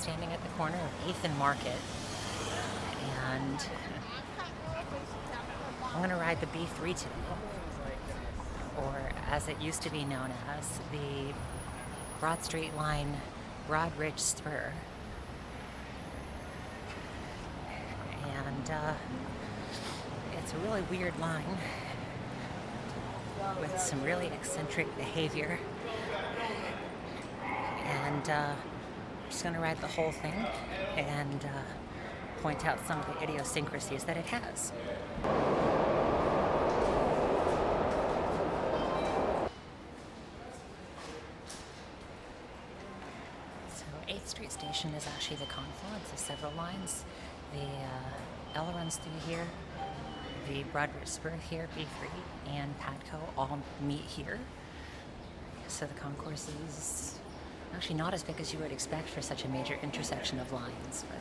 standing at the corner of 8th and Market, and I'm going to ride the B3 today, or as it used to be known as, the Broad-Ridge Spur. And it's a really weird line with some really eccentric behavior. And I'm just going to ride the whole thing and point out some of the idiosyncrasies that it has. So 8th Street Station is actually the confluence of several lines. The L runs through here, the Broad-Ridge Spur here, B3, and Padco all meet here. So the concourse is actually not as big as you would expect for such a major intersection of lines. But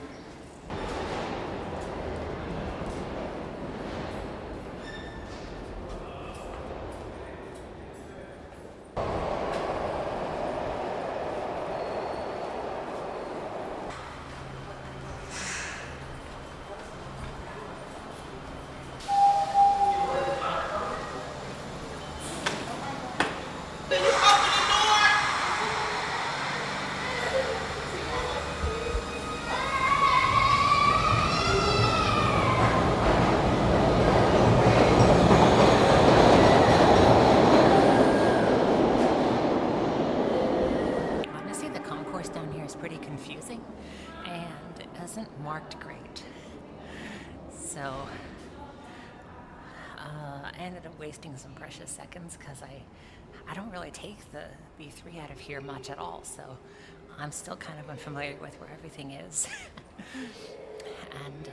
down here is pretty confusing and it isn't marked great. So I ended up wasting some precious seconds because I don't really take the B3 out of here much at all, so I'm still kind of unfamiliar with where everything is. And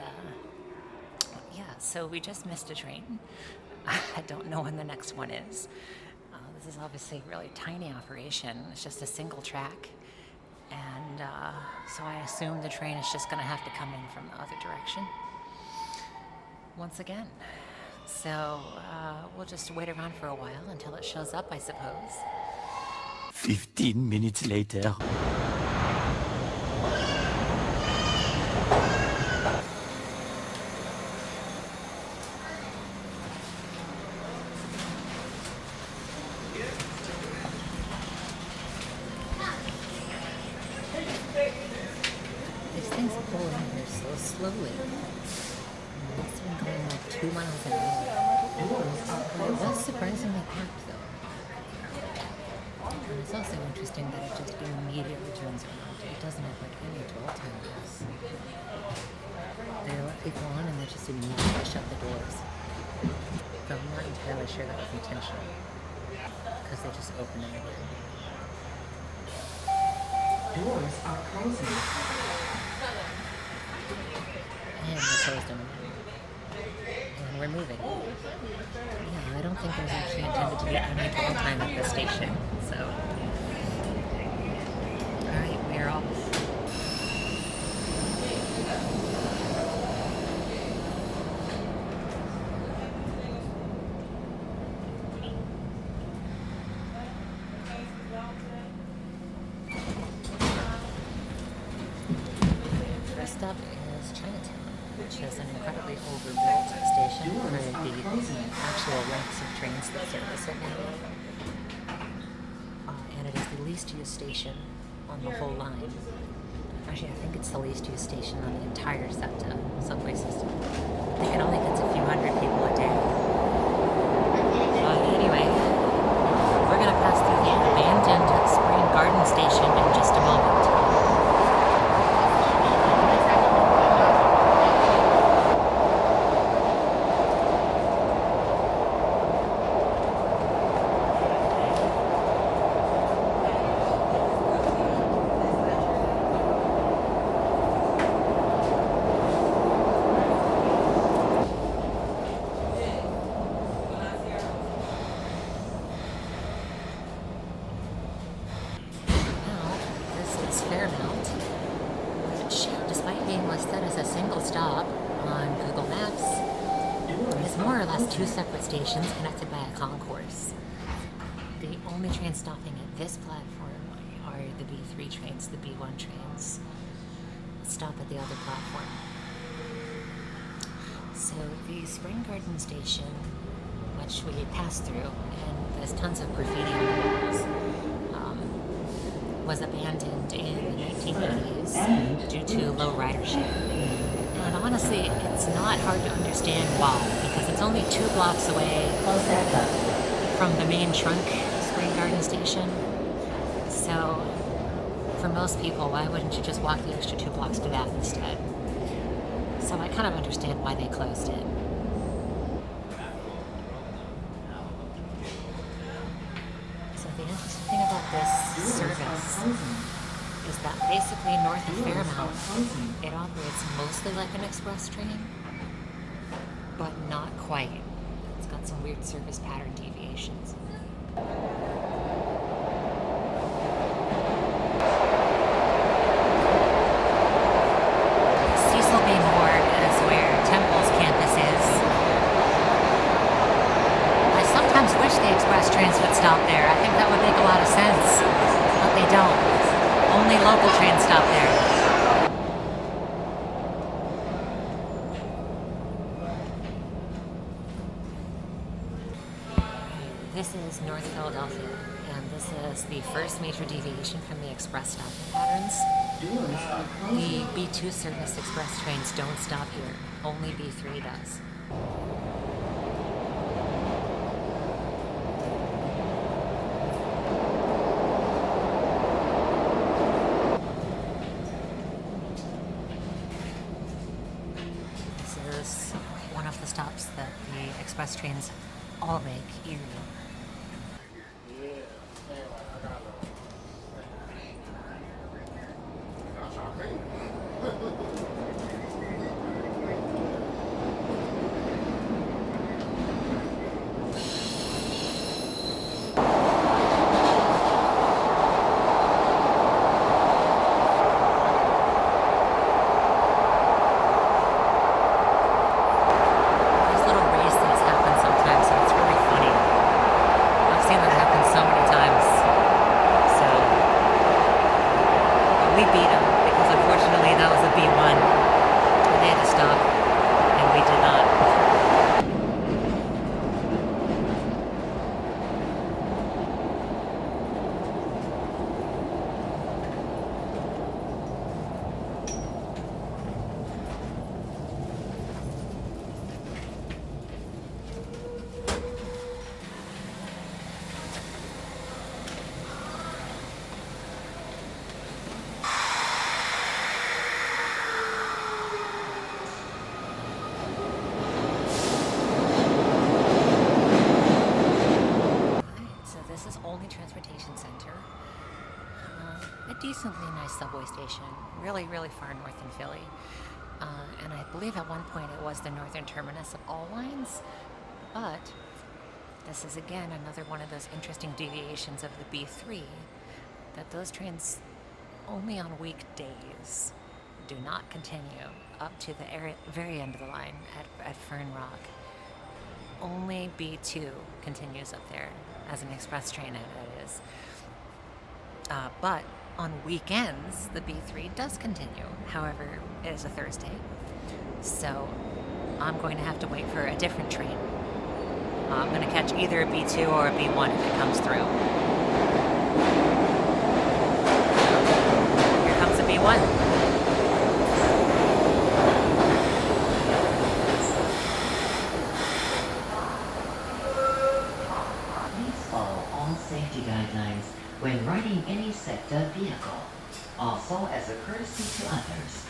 yeah, so we just missed a train. I don't know when the next one is. This is obviously a really tiny operation. It's just a single track. And so I assume the train is just going to have to come in from the other direction once again. So we'll just wait around for a while until it shows up, I suppose. 15 minutes later. These things pull in here so slowly. It's been going like 2 miles an hour. It was surprisingly packed though. And it's also interesting that it just immediately turns around. It doesn't have like any dwell time. They let people on and they just immediately shut the doors. But I'm not entirely sure that was intentional, because they just open them again. Doors are closing. And we closed them again. And we're moving. Yeah, I don't think there's actually intended to be any dwell time at this station. So, alright, we're off. First up is Chinatown, which is an incredibly overbuilt station for the actual lengths of trains that service it now. And it is the least used station on the whole line. Actually, I think it's the least used station on the entire SEPTA subway system. I think it only gets a few hundred people a day. Anyway, we're going to pass through the abandoned Spring Garden station in just a moment. Which, despite being listed as a single stop on Google Maps, is more or less 2 separate stations connected by a concourse. The only trains stopping at this platform are the B3 trains, the B1 trains. stop at the other platform. So the Spring Garden Station, which we passed through, and there's tons of graffiti on the walls, was abandoned in the 1980s due to low ridership. And honestly, it's not hard to understand why, because it's only 2 blocks away from the main trunk Spring Garden Station. So for most people, why wouldn't you just walk the extra 2 blocks to that instead? So I kind of understand why they closed it. So the interesting thing about this service is that basically north of Fairmount, it operates mostly like an express train, but not quite. It's got some weird service pattern deviations. Cecil B. Moore is where Temple's campus is. I sometimes wish the express trains would stop there. I think that would make a lot of sense, but they don't. Only local trains stop there. This is North Philadelphia, and this is the first major deviation from the express stopping patterns. The B2 service express trains don't stop here. Only B3 does. This is one of the stops that the express trains all make, Erie. Transportation center. A decently nice subway station, really far north in Philly. And I believe at one point it was the northern terminus of all lines, but this is again another one of those interesting deviations of the B3, that those trains only on weekdays do not continue up to the very end of the line at Fern Rock. Only B2 continues up there as an express train, that is. But on weekends, the B3 does continue. However, it is a Thursday, so I'm going to have to wait for a different train. I'm going to catch either a B2 or a B1 if it comes through. Here comes a B1. Safety guidelines when riding any SEPTA vehicle, also as a courtesy to others.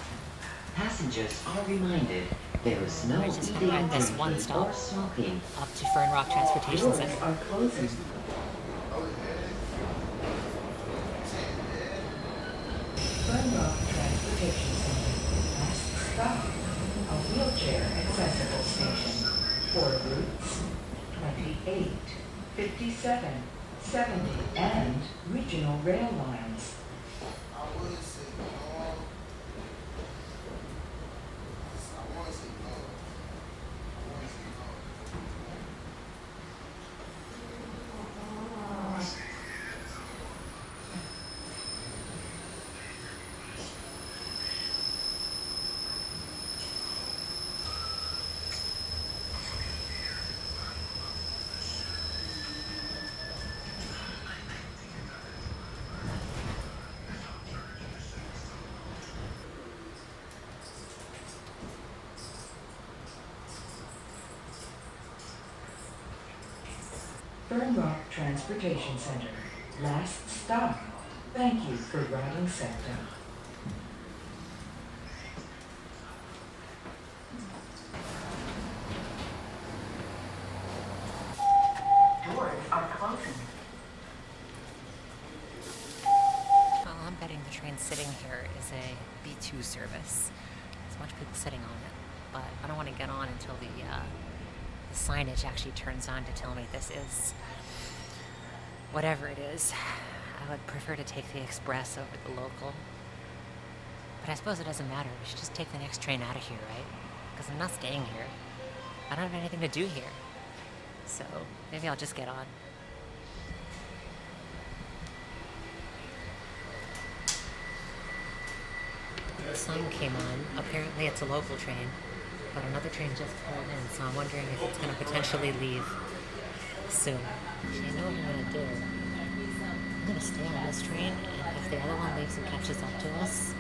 Passengers are reminded there is no eating, this one drinking, stop or smoking. up to Fern Rock Transportation Doors Center. are closing. Fern Rock Transportation Center. Last stop, a wheelchair accessible station. For routes 28, 57, 70, and regional rail lines. Fern Rock Transportation Center. Last stop. Thank you for riding SEPTA. Doors are closing. Well, I'm betting the train sitting here is a B2 service. There's much people sitting on it, but I don't want to get on until the signage actually turns on to tell me this is whatever it is. I would prefer to take the express over the local. But I suppose it doesn't matter. We should just take the next train out of here, right? Because I'm not staying here. I don't have anything to do here. So maybe I'll just get on. The sign came on. Apparently it's a local train, but another train just pulled in, so I'm wondering if it's going to potentially leave soon. So you know what I'm going to do? I'm going to stay on this train, and if the other one leaves and catches up to us,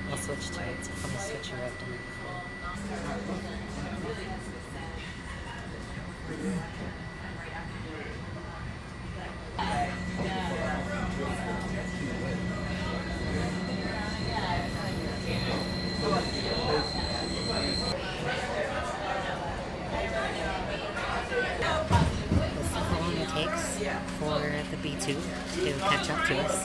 I'll switch to it. So I'm going to switch you out to it. For the B2 to catch up to us.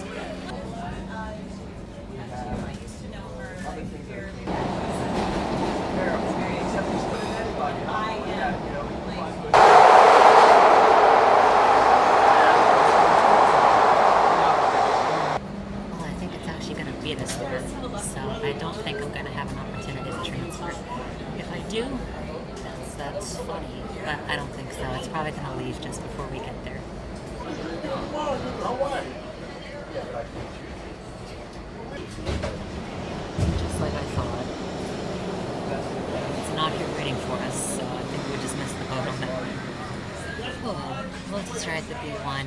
Well, I think it's actually going to be this one, so I don't think I'm going to have an opportunity to transfer. If I do, that's funny, but I don't think so. It's probably going to leave just before we get there. Just like I thought. It's not here waiting for us, so I think we just missed the boat on that one. Oh, we'll just ride the B1.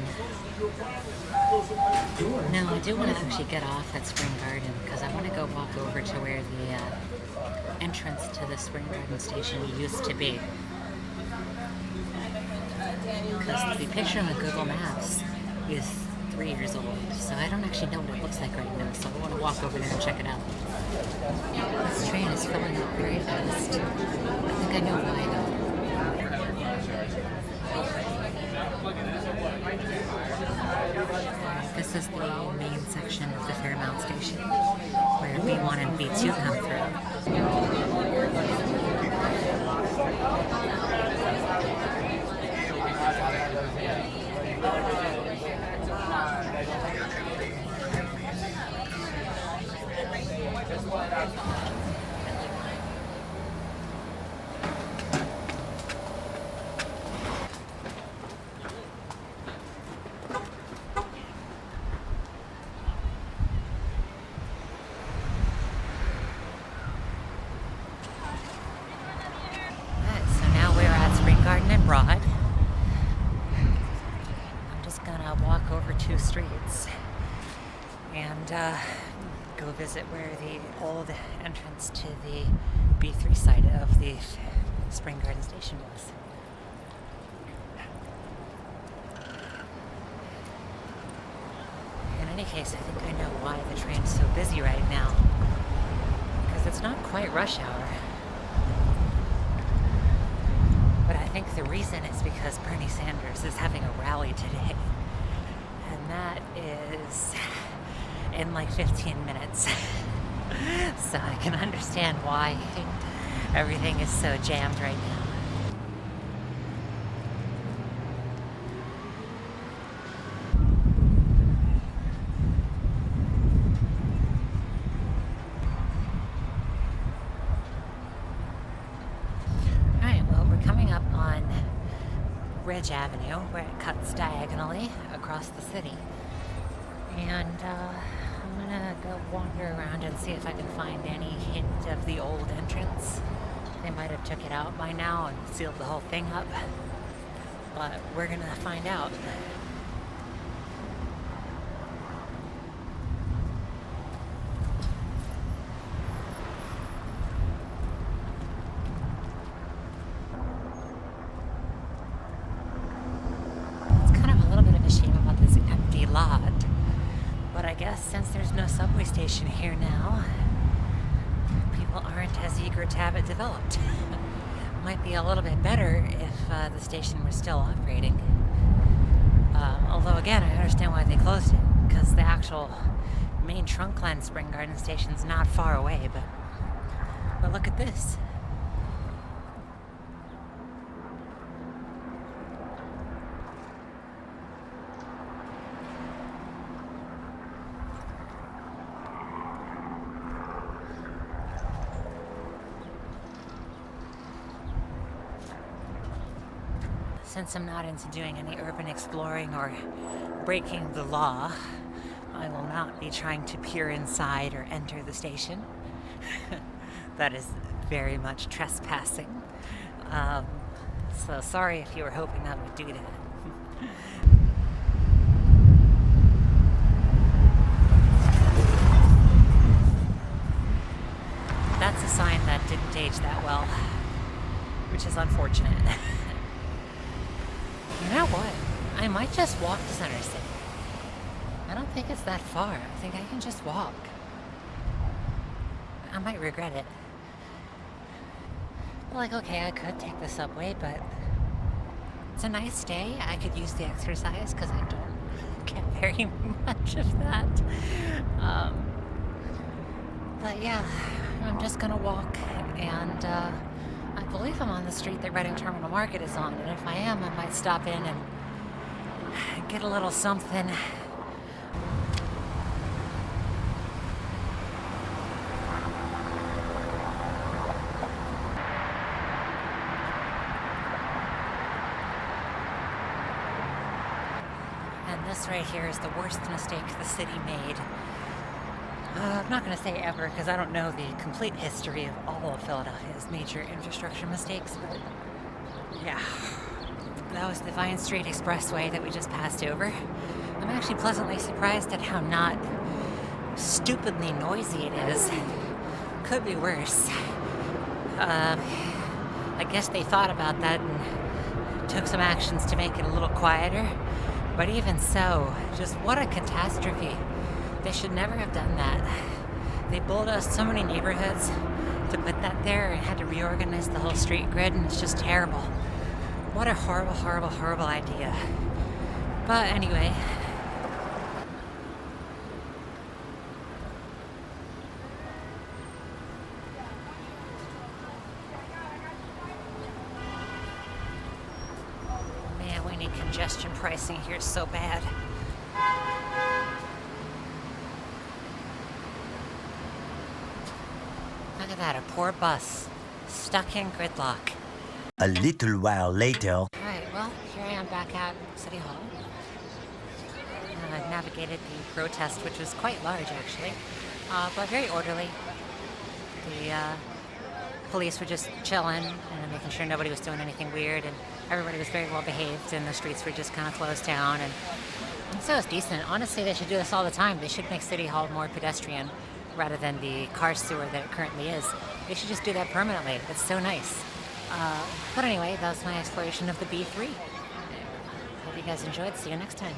Now, I do want to actually get off at Spring Garden because I want to go walk over to where the entrance to the Spring Garden station used to be. Because the picture on Google Maps is 3 years old, so I don't actually know what it looks like right now, so I want to walk over there and check it out. This train is filling up very fast. I think I know why though. This is the main section of the Fairmount station, where B1 and B2 come through. Broad. I'm just gonna walk over 2 streets and go visit where the old entrance to the B3 side of the Spring Garden station was. In any case, I think I know why the train's so busy right now. Because it's not quite rush hour. But I think the reason is because Bernie Sanders is having a rally today. And that is in like 15 minutes. So I can understand why everything is so jammed right now. Ridge Avenue, where it cuts diagonally across the city. And I'm gonna go wander around and see if I can find any hint of the old entrance. They might have took it out by now and sealed the whole thing up, but we're gonna find out. lot. But I guess since there's no subway station here now, people aren't as eager to have it developed. Might be a little bit better if the station was still operating. Although again, I understand why they closed it, because the actual main Trunkline Spring Garden station's not far away, but look at this. Since I'm not into doing any urban exploring or breaking the law, I will not be trying to peer inside or enter the station. That is very much trespassing. So sorry if you were hoping I would do that. That's a sign that didn't age that well, which is unfortunate. You know what? I might just walk to Center City. I don't think it's that far. I think I can just walk. I might regret it. Like, okay, I could take the subway, but it's a nice day. I could use the exercise because I don't get very much of that. But yeah, I'm just gonna walk, and I believe I'm on the street that Reading Terminal Market is on, and if I am, I might stop in and get a little something. And this right here is the worst mistake the city made. I'm not going to say ever, because I don't know the complete history of all of Philadelphia's major infrastructure mistakes, but yeah. That was the Vine Street Expressway that we just passed over. I'm actually pleasantly surprised at how not stupidly noisy it is. Could be worse. I guess they thought about that and took some actions to make it a little quieter. But even so, just what a catastrophe. They should never have done that. They bulldozed so many neighborhoods to put that there and had to reorganize the whole street grid, and it's just terrible. What a horrible, horrible, horrible idea. But anyway. Man, we need congestion pricing here so bad. Look at that, a poor bus stuck in gridlock. A little while later. Alright, well, here I am back at City Hall. I navigated the protest, which was quite large actually, but very orderly. The police were just chilling and making sure nobody was doing anything weird, and everybody was very well behaved, and the streets were just kind of closed down, and so it's decent. Honestly, they should do this all the time. They should make City Hall more pedestrian rather than the car sewer that it currently is. They should just do that permanently. It's so nice. But anyway, that was my exploration of the B3. Hope you guys enjoyed. See you next time.